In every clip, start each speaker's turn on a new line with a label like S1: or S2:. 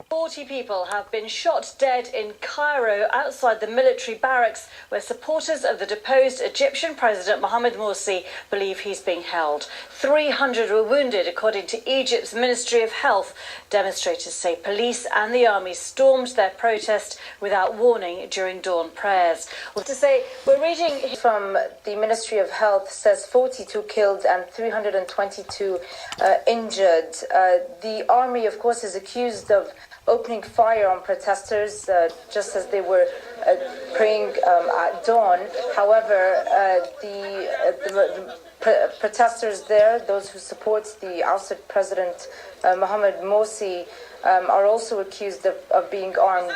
S1: 40 people have been shot dead in Cairo outside the military barracks where supporters of the deposed Egyptian President Mohamed Morsi believe he's being held. 300 were wounded, according to Egypt's Ministry of Health. Demonstrators say police and the army stormed their protest without warning during dawn prayers. To say, we're reading from the Ministry of Health, says 42 killed and 322 injured. The army, of course, is accused of opening fire on protesters just as they were praying at dawn. However, the protesters there, those who support the ousted President Mohamed Morsi, are also accused of being armed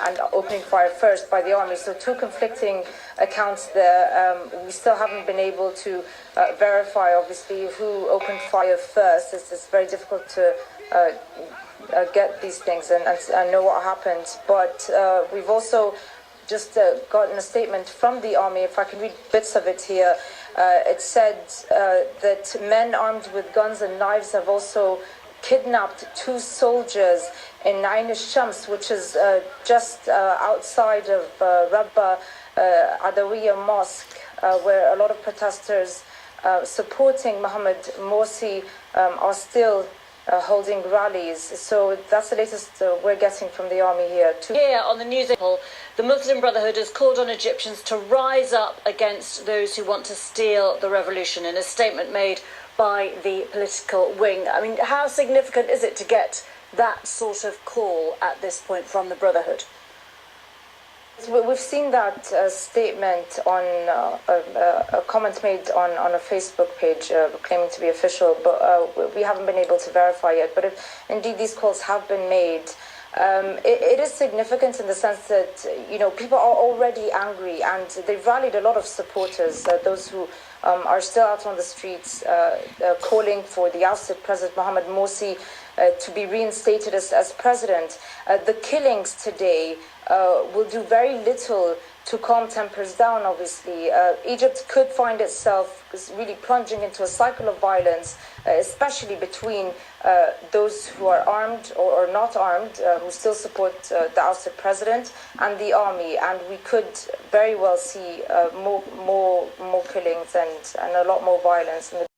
S1: and opening fire first by the army. So two conflicting accounts there. We still haven't been able to verify, obviously, who opened fire first. It's very difficult to get these things and know what happened. But we've also just gotten a statement from the army. If I can read bits of it here. It said that men armed with guns and knives have also kidnapped 2 soldiers in Ain al-Shams, which is just outside of Rabba Adawiya Mosque, where a lot of protesters supporting Mohamed Morsi are still holding rallies. So that's the latest we're getting from the army here. Here on the news, the Muslim Brotherhood has called on Egyptians to rise up against those who want to steal the revolution in a statement made by the political wing. I mean, how significant is it to get that sort of call at this point from the Brotherhood? We've seen that statement on a comment made on a Facebook page claiming to be official, but we haven't been able to verify it. But if indeed these calls have been made, it is significant in the sense that, you know, people are already angry and they've rallied a lot of supporters, those who are still out on the streets calling for the ousted President Mohamed Morsi to be reinstated as president. The killings today will do very little to calm tempers down, obviously. Egypt could find itself really plunging into a cycle of violence, especially between those who are armed or not armed, who still support the ousted president, and the army. And we could very well see more killings and a lot more violence in the